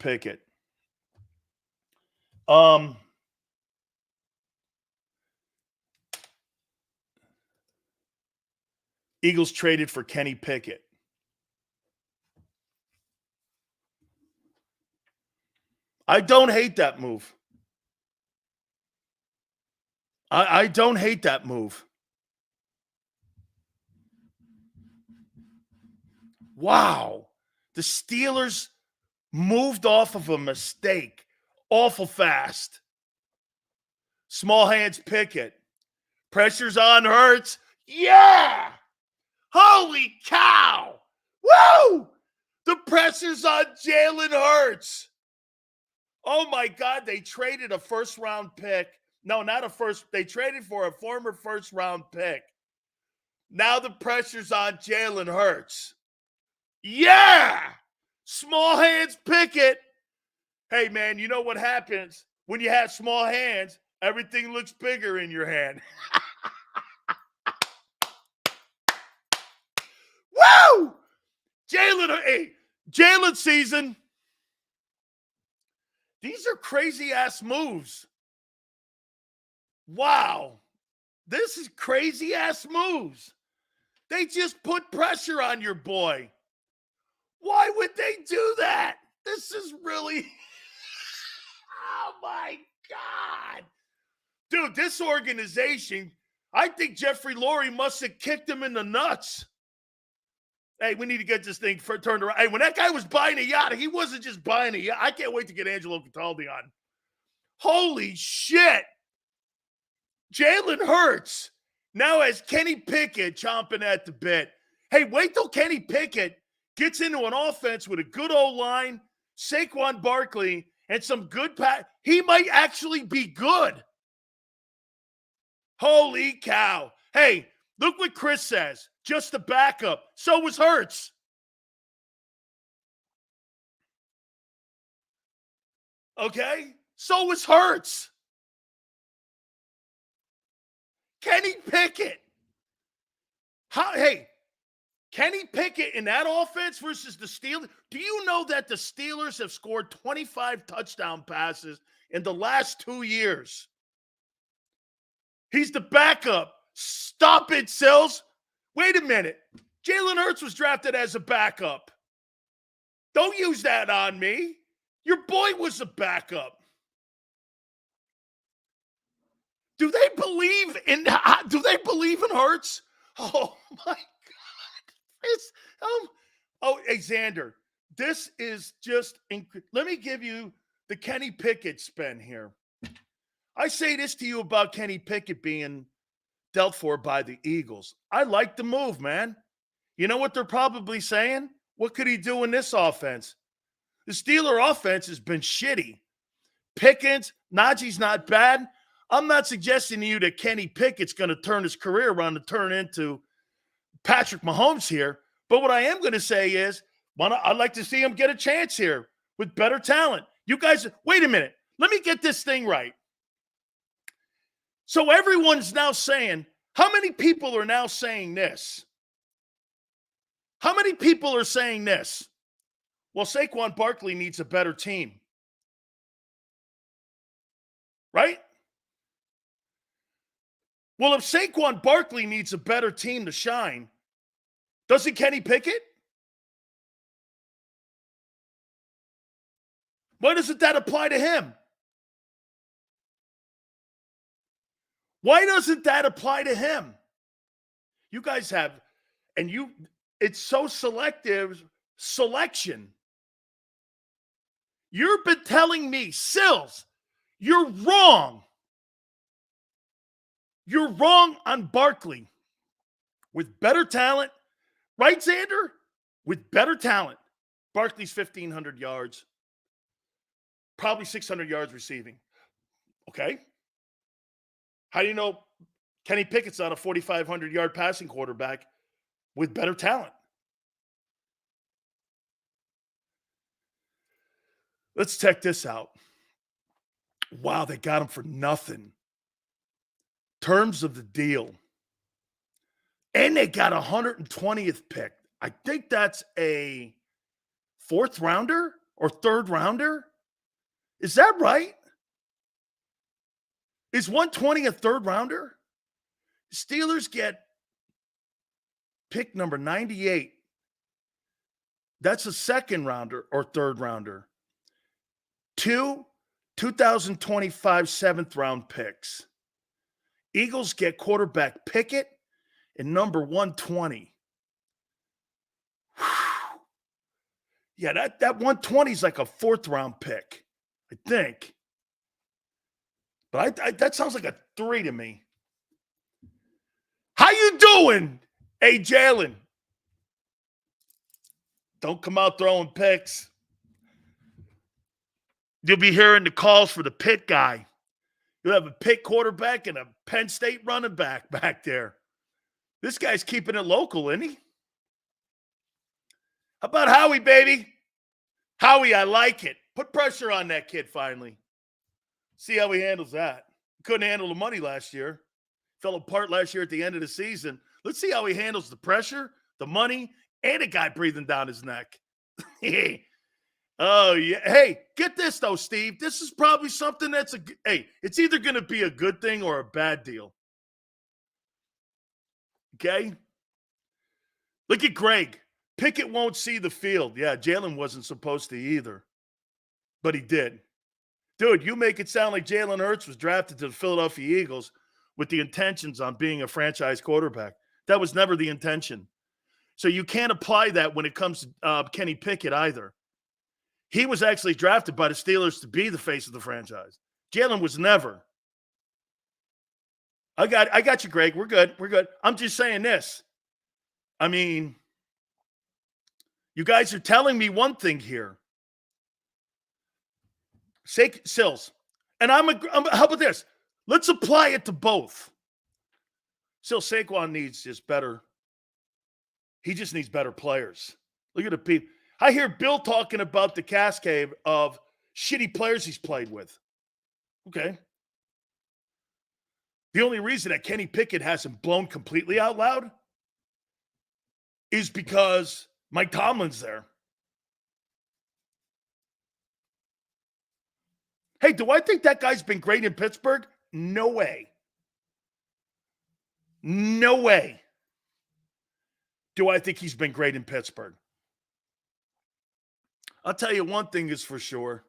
Pickett. Eagles traded for Kenny Pickett. I don't hate that move. I don't hate that move. Wow. The Steelers moved off of a mistake awful fast. Small hands Pickett. Pressure's on Hurts. Yeah! Holy cow! Woo! The pressure's on Jalen Hurts. Oh, my God. They traded a first-round pick. No, not a first. They traded for a former first-round pick. Now the pressure's on Jalen Hurts. Yeah! Small hands Pickett. Hey, man, you know what happens when you have small hands? Everything looks bigger in your hand. Woo! Jalen season. These are crazy-ass moves. Wow. This is crazy-ass moves. They just put pressure on your boy. Why would they do that? This is really... Oh, my God. Dude, this organization, I think Jeffrey Lurie must have kicked him in the nuts. Hey, we need to get this thing turned around. Hey, when that guy was buying a yacht, he wasn't just buying a yacht. I can't wait to get Angelo Cataldi on. Holy shit. Jalen Hurts now has Kenny Pickett chomping at the bit. Hey, wait till Kenny Pickett gets into an offense with a good old line, Saquon Barkley, and some good pass. He might actually be good. Holy cow. Hey, look what Chris says. Just a backup. So was Hurts. Okay? So was Hurts. Kenny Pickett. Hey, Kenny Pickett in that offense versus the Steelers. Do you know that the Steelers have scored 25 touchdown passes in the last 2 years? He's the backup. Stop it, Sills. Wait a minute. Jalen Hurts was drafted as a backup. Don't use that on me. Your boy was a backup. Do they believe in Hurts? Oh, my God. Hey, Xander, this is just let me give you the Kenny Pickett spin here. I say this to you about Kenny Pickett being dealt for by the Eagles. I like the move, man. You know what they're probably saying? What could he do in this offense? The Steeler offense has been shitty. Pickens, Najee's not bad. I'm not suggesting to you that Kenny Pickett's going to turn his career around and turn into Patrick Mahomes here. But what I am going to say is, I'd like to see him get a chance here with better talent. You guys, wait a minute. Let me get this thing right. So everyone's now saying, how many people are now saying this? How many people are saying this? Well, Saquon Barkley needs a better team. Right? Well, if Saquon Barkley needs a better team to shine, doesn't Kenny Pickett? Why doesn't that apply to him? Why doesn't that apply to him? You guys have, it's so selective selection. You've been telling me, Sills, you're wrong. You're wrong on Barkley. With better talent, right, Xander? With better talent, Barkley's 1,500 yards, probably 600 yards receiving. Okay? How do you know Kenny Pickett's not a 4,500-yard passing quarterback with better talent? Let's check this out. Wow, they got him for nothing. Terms of the deal. And they got 120th pick. I think that's a 4th rounder or third rounder? Is that right? Is 120 a third rounder? Steelers get pick number 98. That's a second rounder or third rounder. 2025 seventh round picks. Eagles get quarterback Pickett and number 120. Whew. Yeah, that 120 is like a fourth round pick, I think. But that sounds like a 3 to me. How you doing, hey, Jalen? Don't come out throwing picks. You'll be hearing the calls for the Pitt guy. You'll have a Pitt quarterback and a Penn State running back there. This guy's keeping it local, isn't he? How about Howie, baby? Howie, I like it. Put pressure on that kid finally. See how he handles that. Couldn't handle the money last year. Fell apart last year at the end of the season. Let's see how he handles the pressure, the money, and a guy breathing down his neck. Oh, yeah. Hey, get this, though, Steve. This is probably something that's it's either going to be a good thing or a bad deal. Okay? Look at Greg. Pickett won't see the field. Yeah, Jalen wasn't supposed to either, but he did. Dude, you make it sound like Jalen Hurts was drafted to the Philadelphia Eagles with the intentions on being a franchise quarterback. That was never the intention. So you can't apply that when it comes to Kenny Pickett either. He was actually drafted by the Steelers to be the face of the franchise. Jalen was never. I got you, Greg. We're good. We're good. I'm just saying this. I mean, you guys are telling me one thing here. Sills. And how about this? Let's apply it to both. Still, Saquon needs just better. He just needs better players. Look at the people. I hear Bill talking about the cascade of shitty players he's played with. Okay. The only reason that Kenny Pickett hasn't blown completely out loud is because Mike Tomlin's there. Hey, do I think that guy's been great in Pittsburgh? No way. No way do I think he's been great in Pittsburgh. I'll tell you one thing is for sure.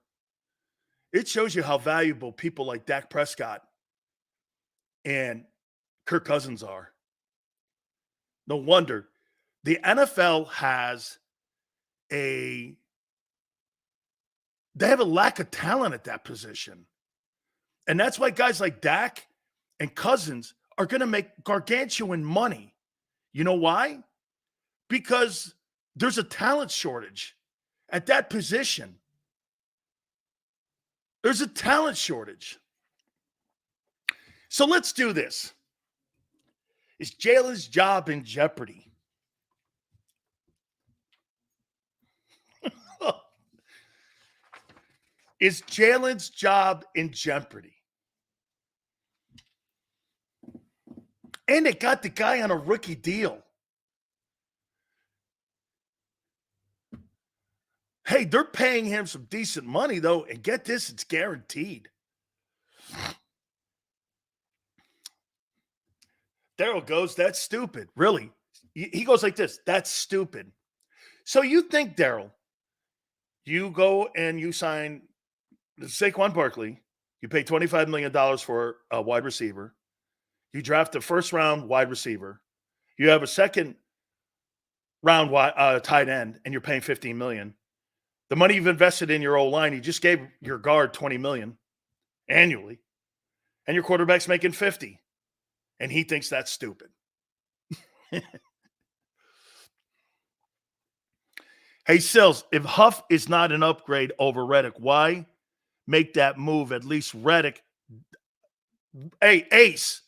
It shows you how valuable people like Dak Prescott and Kirk Cousins are. No wonder. The NFL has they have a lack of talent at that position. And that's why guys like Dak and Cousins are going to make gargantuan money. You know why? Because there's a talent shortage at that position. There's a talent shortage. So let's do this. Is Jalen's job in jeopardy? Is Jalen's job in jeopardy? And they got the guy on a rookie deal. Hey, they're paying him some decent money, though. And get this, it's guaranteed. Daryl goes, that's stupid. Really? He goes like this, that's stupid. So you think, Daryl, you go and you sign Saquon Barkley, you pay $25 million for a wide receiver. You draft a first-round wide receiver. You have a second-round tight end, and you're paying $15 million. The money you've invested in your O-line, you just gave your guard $20 million annually, and your quarterback's making $50, and he thinks that's stupid. Hey, Sills, if Huff is not an upgrade over Reddick, why make that move? At least Reddick. Hey, Ace,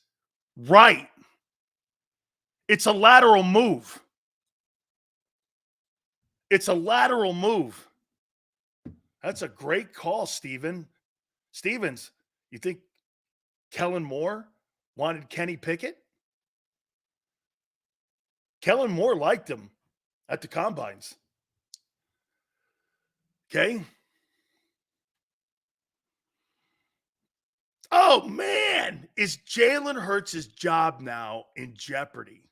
right. It's a lateral move. It's a lateral move. That's a great call, Stevens. You think Kellen Moore wanted Kenny Pickett? Kellen Moore liked him at the combines. Okay? Oh, man. Is Jalen Hurts' job now in jeopardy?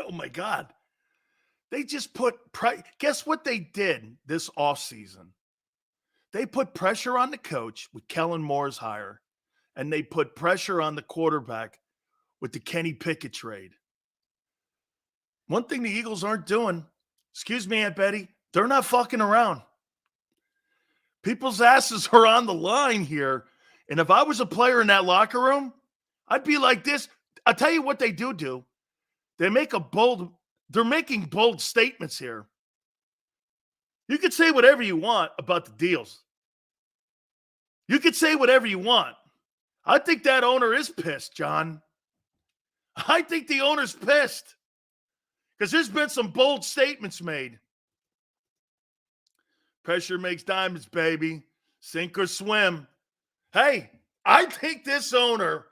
Oh, my God. They just put guess what they did this offseason? They put pressure on the coach with Kellen Moore's hire, and they put pressure on the quarterback with the Kenny Pickett trade. One thing the Eagles aren't doing, excuse me, Aunt Betty, they're not fucking around. People's asses are on the line here. And if I was a player in that locker room, I'd be like this. I'll tell you what they do. They're making bold statements here. You could say whatever you want about the deals. You could say whatever you want. I think that owner is pissed, John. I think the owner's pissed because there's been some bold statements made. Pressure makes diamonds, baby. Sink or swim. Hey, I think this owner,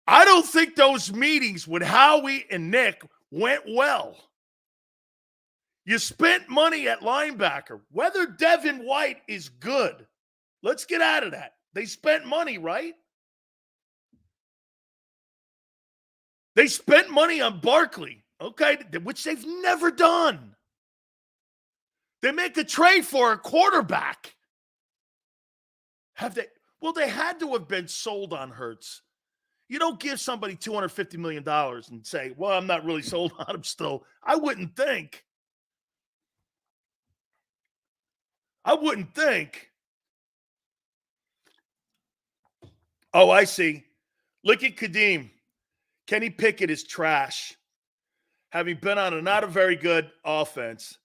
I don't think those meetings with Howie and Nick went well. You spent money at linebacker. Whether Devin White is good, let's get out of that. They spent money, right? They spent money on Barkley, okay, which they've never done. They make a trade for a quarterback. Have they? Well, they had to have been sold on Hurts. You don't give somebody $250 million and say, well, I'm not really sold on him still. I wouldn't think. Oh, I see. Look at Kadeem. Kenny Pickett is trash. Having been on not a very good offense.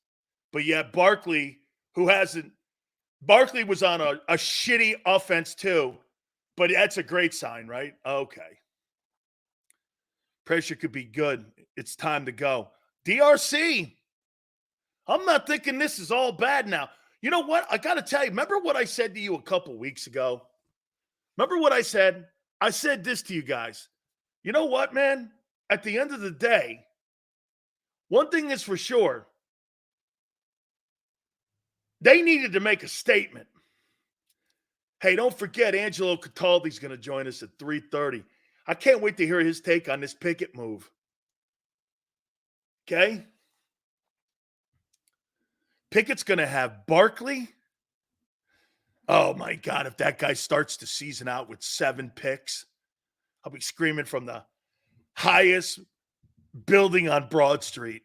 But yet Barkley, Barkley was on a shitty offense too. But that's a great sign, right? Okay. Pressure could be good. It's time to go. DRC. I'm not thinking this is all bad now. You know what? I got to tell you, remember what I said to you a couple weeks ago? Remember what I said? I said this to you guys. You know what, man? At the end of the day, one thing is for sure. They needed to make a statement. Hey, don't forget, Angelo Cataldi's going to join us at 3:30. I can't wait to hear his take on this Pickett move. Okay? Pickett's going to have Barkley. Oh, my God, if that guy starts the season out with 7 picks, I'll be screaming from the highest building on Broad Street.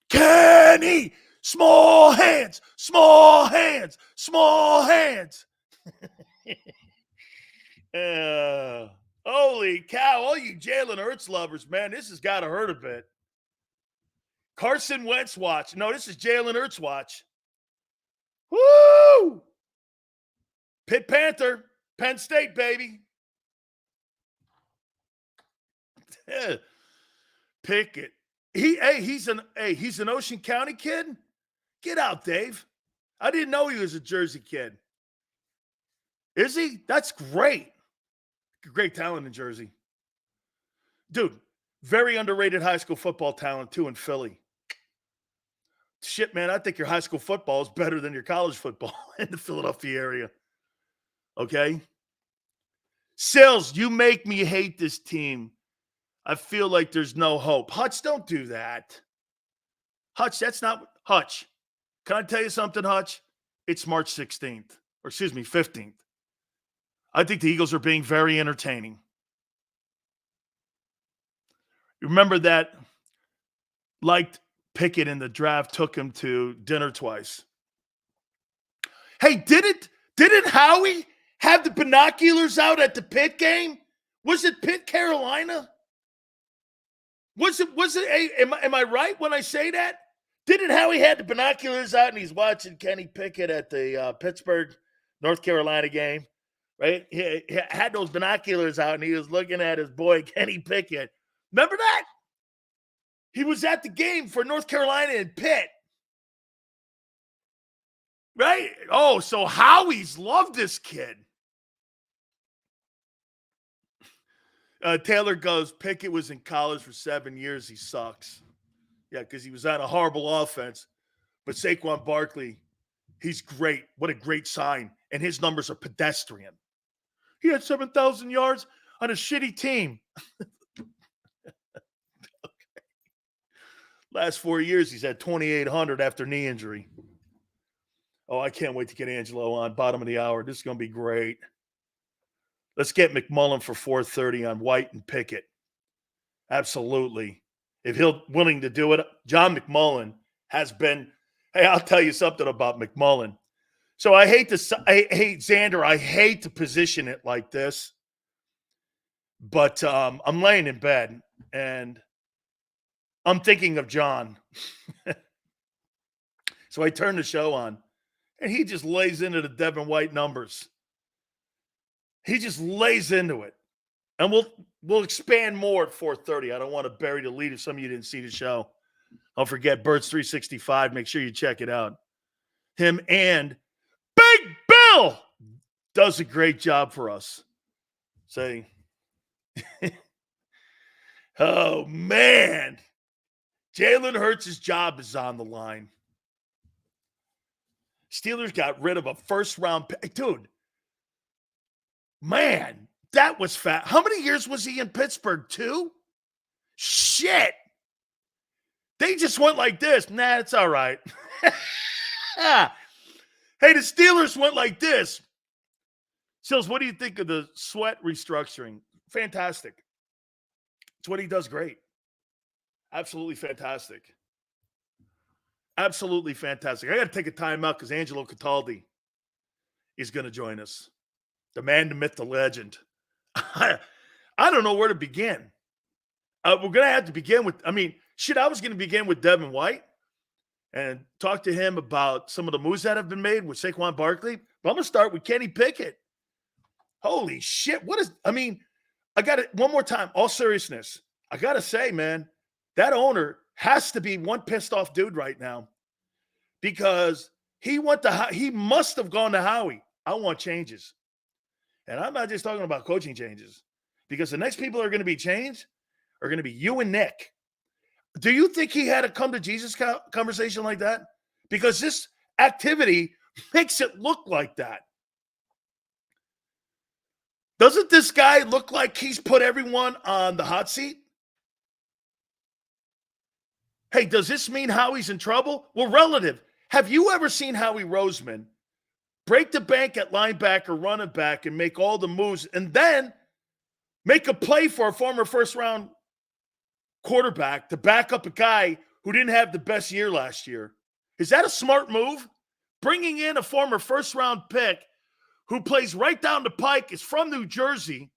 Kenny! Small hands, small hands, small hands. Holy cow, all you Jalen Hurts lovers, man, this has got to hurt a bit. Carson Wentz watch. No, this is Jalen Hurts watch. Woo! Pitt Panther, Penn State, baby. Pickett. He's an Ocean County kid? Get out, Dave. I didn't know he was a Jersey kid. Is he? That's great. Great talent in Jersey. Dude, very underrated high school football talent, too, in Philly. Shit, man, I think your high school football is better than your college football in the Philadelphia area. Okay? Sills, you make me hate this team. I feel like there's no hope. Hutch, don't do that. Hutch, that's not – Hutch, can I tell you something, Hutch? It's March 16th. Or excuse me, 15th. I think the Eagles are being very entertaining. Remember that liked Pickett in the draft, took him to dinner twice. Hey, didn't Howie have the binoculars out at the Pitt game? Was it Pitt, Carolina? Was it am I right when I say that? Didn't Howie had the binoculars out and he's watching Kenny Pickett at the Pittsburgh, North Carolina game, right? He had those binoculars out and he was looking at his boy Kenny Pickett. Remember that? He was at the game for North Carolina and Pitt. Right? Oh, so Howie's loved this kid. Taylor goes, Pickett was in college for 7 years. He sucks. Yeah, because he was on a horrible offense. But Saquon Barkley He's great. What a great sign. And his numbers are pedestrian. He had 7,000 yards on a shitty team. Last 4 years, he's had 2,800 after knee injury. Oh, I can't wait to get Angelo on. Bottom of the hour. This is going to be great. Let's get McMullen for 4:30 on White and Pickett. Absolutely. If he'll willing to do it, John McMullen has been. Hey, I'll tell you something about McMullen. So I hate Xander. I hate to position it like this, but I'm laying in bed and I'm thinking of John. So I turn the show on and he just lays into the Devin White numbers. He just lays into it. And we'll expand more at 4:30. I don't want to bury the lead if some of you didn't see the show. Don't forget Birds 365. Make sure you check it out. Him and Big Bill does a great job for us. Saying, oh, man. Jalen Hurts' job is on the line. Steelers got rid of a first-round pick. Dude, man, that was fat. How many years was he in Pittsburgh? 2? Shit. They just went like this. Nah, it's all right. Hey, the Steelers went like this. Sills, what do you think of the Sweat restructuring? Fantastic. It's what he does great. Absolutely fantastic. Absolutely fantastic. I got to take a timeout because Angelo Cataldi is going to join us. The man, the myth, the legend. I don't know where to begin. We're going to have to begin with, I was going to begin with Devin White and talk to him about some of the moves that have been made with Saquon Barkley. But I'm going to start with Kenny Pickett. Holy shit. I got it one more time. All seriousness. I got to say, man, that owner has to be one pissed off dude right now because he must have gone to Howie. I want changes. And I'm not just talking about coaching changes because the next people that are going to be changed are going to be you and Nick. Do you think he had a come to Jesus conversation like that? Because this activity makes it look like that. Doesn't this guy look like he's put everyone on the hot seat? Hey, does this mean Howie's in trouble? Well, relative. Have you ever seen Howie Roseman break the bank at linebacker, running back, and make all the moves, and then make a play for a former first-round quarterback to back up a guy who didn't have the best year last year? Is that a smart move? Bringing in a former first-round pick who plays right down the pike, is from New Jersey,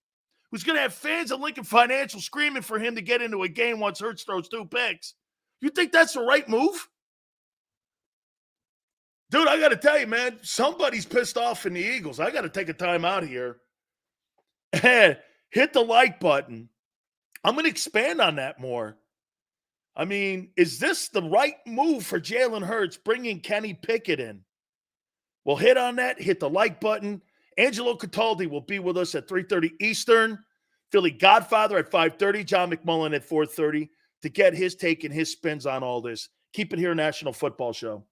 who's going to have fans at Lincoln Financial screaming for him to get into a game once Hurts throws 2 picks. You think that's the right move? Dude, I got to tell you, man, somebody's pissed off in the Eagles. I got to take a time out here and hit the like button. I'm going to expand on that more. Is this the right move for Jalen Hurts, bringing Kenny Pickett in? We'll hit on that, hit the like button. Angelo Cataldi will be with us at 3:30 Eastern. Philly Godfather at 5:30. John McMullen at 4:30 to get his take and his spins on all this. Keep it here, National Football Show.